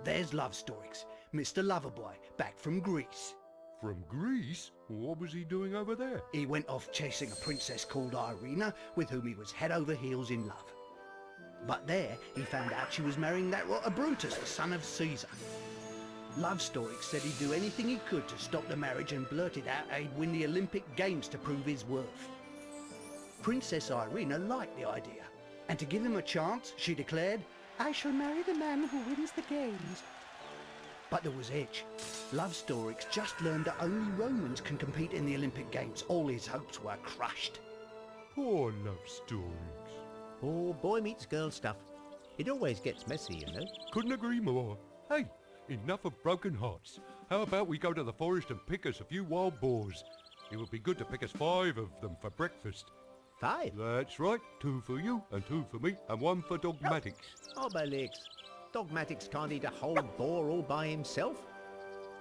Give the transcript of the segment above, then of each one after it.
There's Love Storix, Mr. Loverboy, back from Greece. From Greece? What was he doing over there? He went off chasing a princess called Irina, with whom he was head over heels in love. But there, he found out she was marrying that rotter Brutus, the son of Caesar. Love Storix said he'd do anything he could to stop the marriage and blurted out he'd win the Olympic Games to prove his worth. Princess Irina liked the idea, and to give him a chance, she declared, "I shall marry the man who wins the games." But there was edge. Love Storix just learned that only Romans can compete in the Olympic Games. All his hopes were crushed. Poor Love Storix. Oh, boy meets girl stuff. It always gets messy, you know. Couldn't agree more. Hey, enough of broken hearts. How about we go to the forest and pick us a few wild boars? It would be good to pick us 5 of them for breakfast. 5? That's right. 2 for you and 2 for me and 1 for Dogmatics. Obelix. Dogmatics can't eat a whole boar all by himself.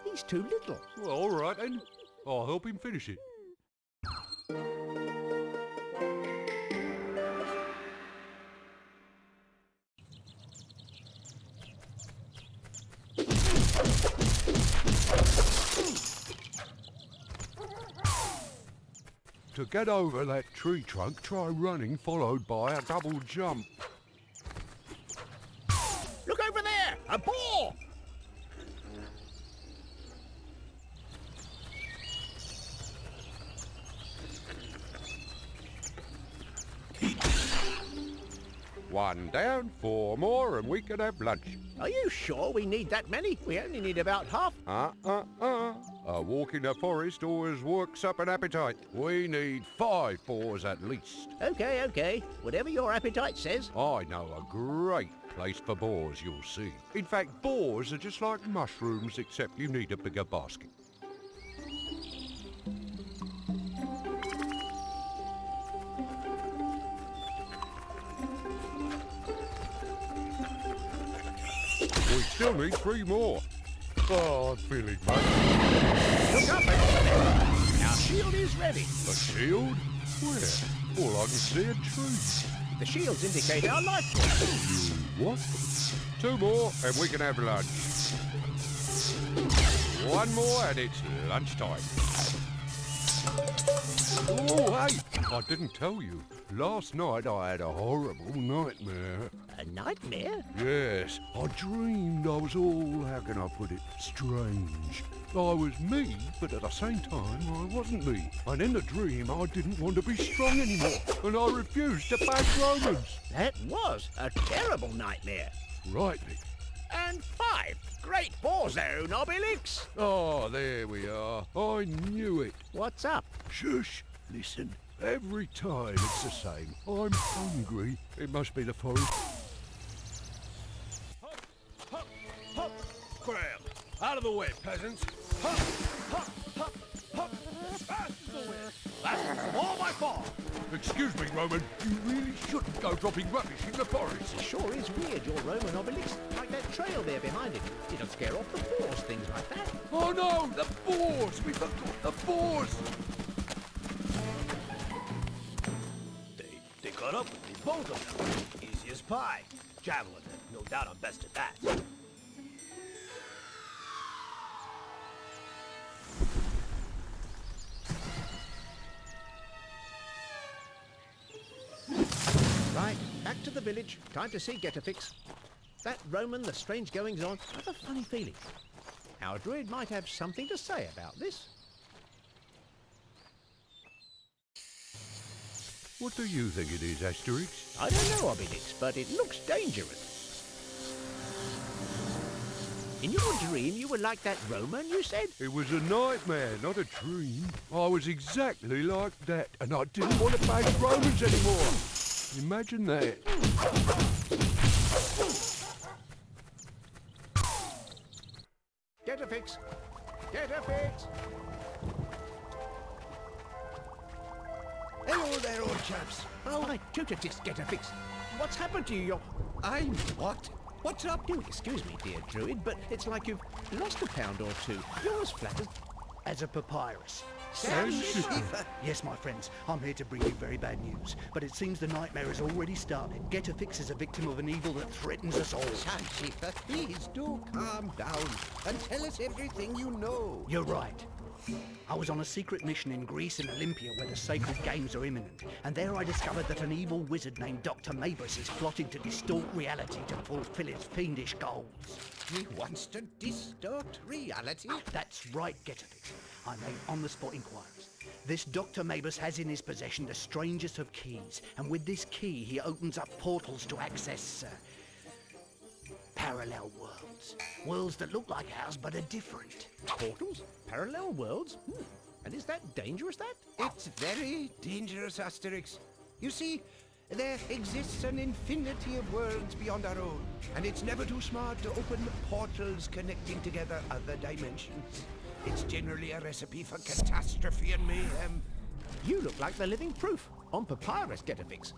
He's too little. Well, all right then. I'll help him finish it. To get over that tree trunk, try running followed by a double jump. Look over there! A boar! One down, 4 more, and we can have lunch. Are you sure we need that many? We only need about half. A walk in the forest always works up an appetite. We need 5 boars at least. Okay. Whatever your appetite says. I know a great place for boars, you'll see. In fact, boars are just like mushrooms, except you need a bigger basket. We still need 3 more. Oh, I'm feeling much. Look up over there. Our shield is ready. A shield? Where? All I can see are trees. The shields indicate our life force. What? 2 more and we can have lunch. 1 more and it's lunchtime. Oh, hey! I didn't tell you. Last night I had a horrible nightmare. A nightmare? Yes, I dreamed I was all, how can I put it, strange. I was me, but at the same time I wasn't me. And in the dream I didn't want to be strong anymore, and I refused to bash Romans. That was a terrible nightmare. Rightly. And 5 great boar zone, Obelix. Oh, there we are. I knew it. What's up? Shush, listen. Every time it's the same. I'm hungry. It must be the forest. Hop, hop, hop. Graham, out of the way, peasants. Hop, hop, hop, hop. As fast as the wind. That's all my fault. Excuse me, Roman. You really shouldn't go dropping rubbish in the forest. It sure is weird, your Roman Obelix. Like that trail there behind it. It'll scare off the boars, things like that. Oh no, the boars! We forgot the boars! They got up with me, both of them. Easy as pie. Javelin, no doubt I'm best at that. Right, back to the village. Time to see Getafix. That Roman, the strange goings-on, I have a funny feeling. Our druid might have something to say about this. What do you think it is, Asterix? I don't know, Obelix, but it looks dangerous. In your dream, you were like that Roman, you said? It was a nightmare, not a dream. I was exactly like that, and I didn't want to bash Romans anymore. Imagine that. Getafix! Getafix! Hello there, old chaps. Oh, my tutor-tix Getafix. What's happened to you? I'm what? What's up? Do excuse me, dear druid, but it's like you've lost a pound or 2. You're as flat as a papyrus. Sandshipper. Yes, my friends, I'm here to bring you very bad news. But it seems the nightmare has already started. GetAfix is a victim of an evil that threatens us all. Sandshipper, please do calm down and tell us everything you know. You're right. I was on a secret mission in Greece and Olympia where the sacred games are imminent, and there I discovered that an evil wizard named Dr. Mabus is plotting to distort reality to fulfill his fiendish goals. He wants to distort reality. That's right, GetAfix. I made on-the-spot inquiries. This Dr. Mabus has in his possession the strangest of keys, and with this key he opens up portals to access parallel worlds. Worlds that look like ours but are different. Portals? Parallel worlds? And is that dangerous, that? It's very dangerous, Asterix. You see, there exists an infinity of worlds beyond our own, and it's never too smart to open portals connecting together other dimensions. It's generally a recipe for catastrophe and mayhem. You look like the living proof. On papyrus, GetAfix.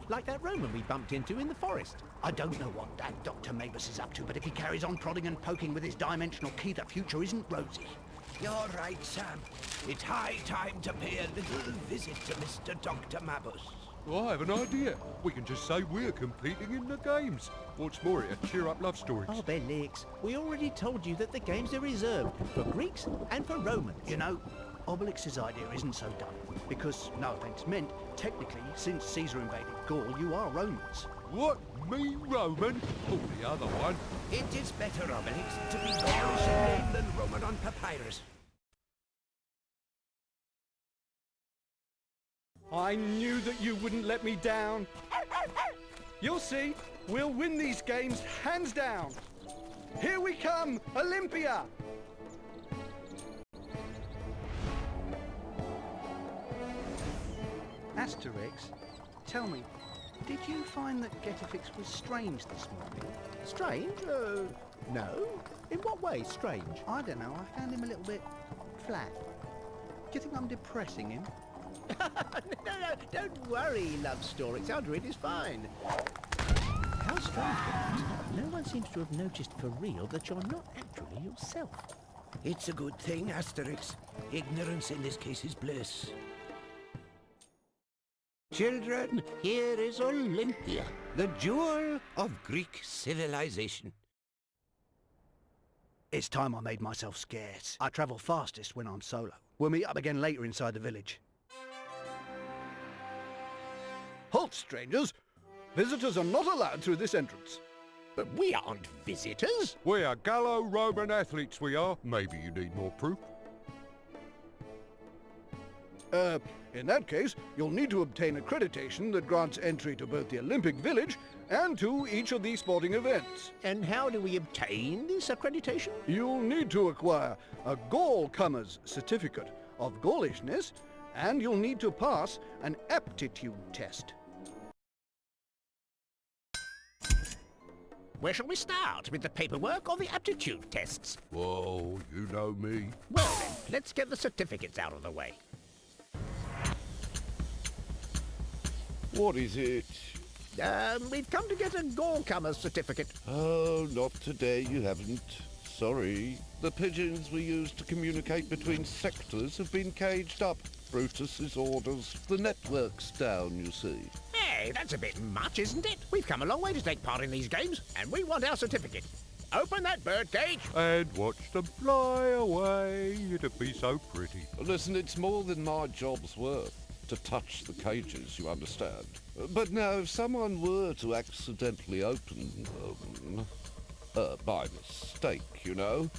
Like that Roman we bumped into in the forest. I don't know what that Dr. Mabus is up to, but if he carries on prodding and poking with his dimensional key, the future isn't rosy. You're right, Sam. It's high time to pay a little visit to Mr. Dr. Mabus. I have an idea. We can just say we're competing in the games. What's more, it'll cheer up love stories. Oh, Belix, we already told you that the games are reserved for Greeks and for Romans. You know, Obelix's idea isn't so dumb, because, no offence meant, technically, since Caesar invaded Gaul, you are Romans. What? Me, Roman? Or the other one? It is better, Obelix, to be Gaulish in name than Roman on papyrus. I knew that you wouldn't let me down. You'll see, we'll win these games hands down. Here we come, Olympia! Asterix, tell me, did you find that GetAfix was strange this morning? Strange? No. In what way strange? I don't know, I found him a little bit flat. Do you think I'm depressing him? No, don't worry, love story. It is fine. How strange, GetAfix. No one seems to have noticed for real that you're not actually yourself. It's a good thing, Asterix. Ignorance in this case is bliss. Children, here is Olympia, the jewel of Greek civilization. It's time I made myself scarce. I travel fastest when I'm solo. We'll meet up again later inside the village. Halt, strangers! Visitors are not allowed through this entrance. But we aren't visitors. We are Gallo-Roman athletes, we are. Maybe you need more proof. In that case, you'll need to obtain accreditation that grants entry to both the Olympic Village and to each of these sporting events. And how do we obtain this accreditation? You'll need to acquire a Gaul-comer's certificate of Gaulishness, and you'll need to pass an aptitude test. Where shall we start? With the paperwork or the aptitude tests? Whoa, you know me. Well then, let's get the certificates out of the way. What is it? We've come to get a Gaul-comer's certificate. Oh, not today, you haven't. Sorry. The pigeons we use to communicate between sectors have been caged up. Brutus's orders. The network's down, you see. Hey, that's a bit much, isn't it? We've come a long way to take part in these games, and we want our certificate. Open that bird cage. And watch them fly away. It'd be so pretty. Listen, it's more than my job's worth to touch the cages, you understand. But now, if someone were to accidentally open by mistake, you know,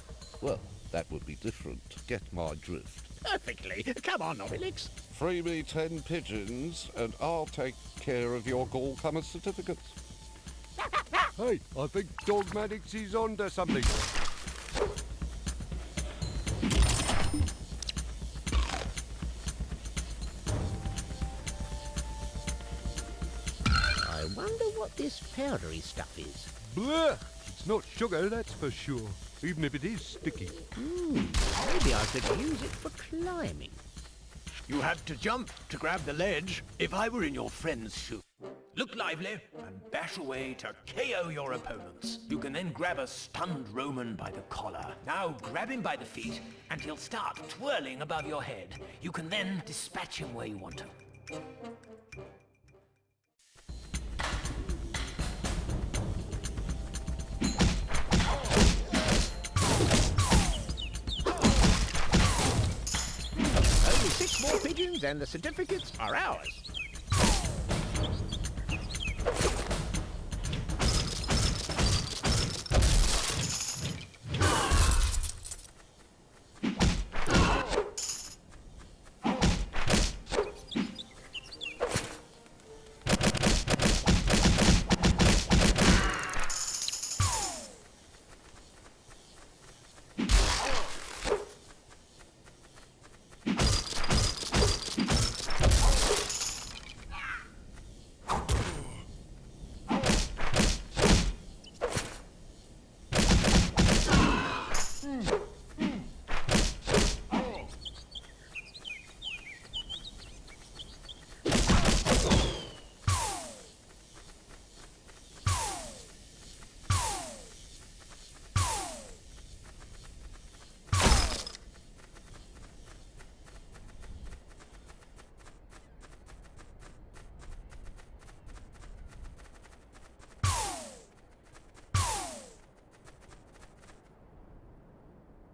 well, that would be different. Get my drift. Perfectly. Come on, Obelix. Free me 10 pigeons, and I'll take care of your Gaul-comer certificates. Hey, I think Dogmatics is onto something. I wonder what this powdery stuff is. Blah! It's not sugar, that's for sure. Even if it is sticky. Maybe I could use it for climbing. You had to jump to grab the ledge. If I were in your friend's shoes. Look lively, and bash away to KO your opponents. You can then grab a stunned Roman by the collar. Now grab him by the feet and he'll start twirling above your head. You can then dispatch him where you want to. Only 6 more pigeons and the certificates are ours.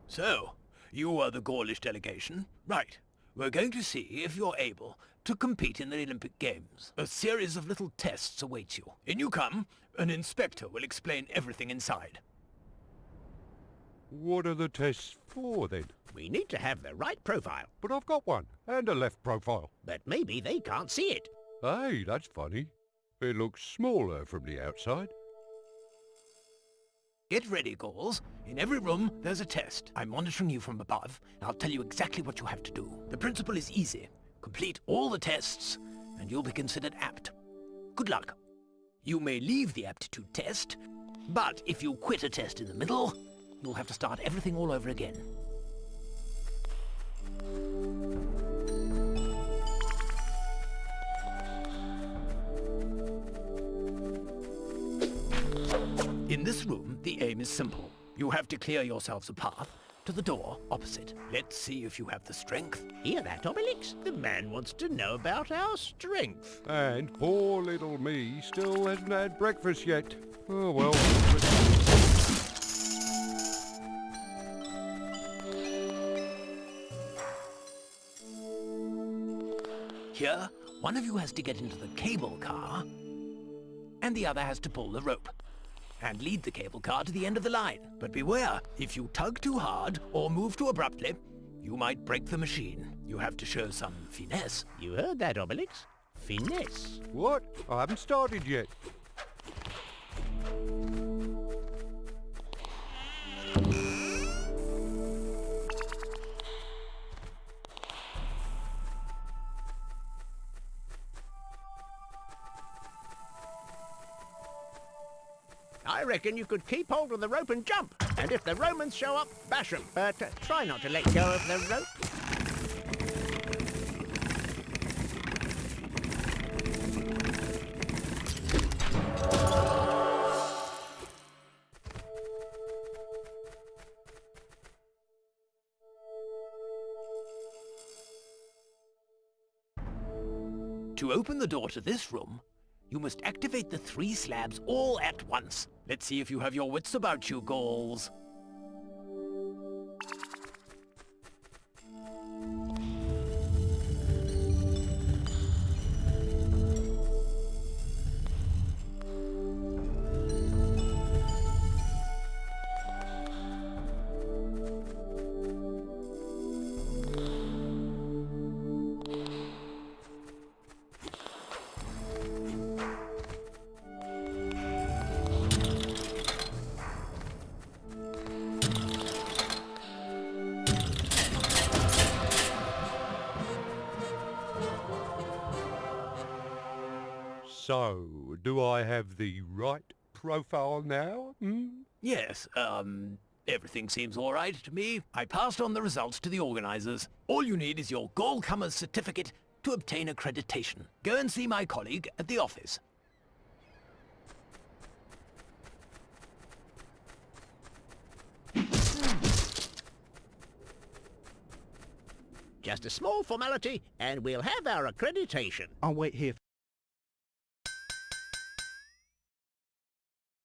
So, you are the Gaulish delegation? Right. We're going to see if you're able to compete in the Olympic Games. A series of little tests awaits you. In you come, an inspector will explain everything inside. What are the tests for, then? We need to have the right profile, But I've got one, and a left profile. but maybe they can't see it. Hey, that's funny. It looks smaller from the outside. Get ready, Gauls. In every room, there's a test. I'm monitoring you from above, and I'll tell you exactly what you have to do. The principle is easy. Complete all the tests, and you'll be considered apt. Good luck. You may leave the aptitude test, but if you quit a test in the middle, you'll have to start everything all over again. In this room, the aim is simple. You have to clear yourselves a path to the door opposite. Let's see if you have the strength. Hear that, Obelix? The man wants to know about our strength. And poor little me still hasn't had breakfast yet. Oh well. Here, one of you has to get into the cable car, and the other has to pull the rope, and lead the cable car to the end of the line. But beware, if you tug too hard or move too abruptly, you might break the machine. You have to show some finesse. You heard that, Obelix? Finesse. What? I haven't started yet. I reckon you could keep hold of the rope and jump. And if the Romans show up, bash them. But try not to let go of the rope. To open the door to this room, you must activate the 3 slabs all at once. Let's see if you have your wits about you, Gauls. So, do I have the right profile now? Yes, everything seems all right to me. I passed on the results to the organizers. All you need is your Gaulcomer's certificate to obtain accreditation. Go and see my colleague at the office. Just a small formality, and we'll have our accreditation. I'll wait here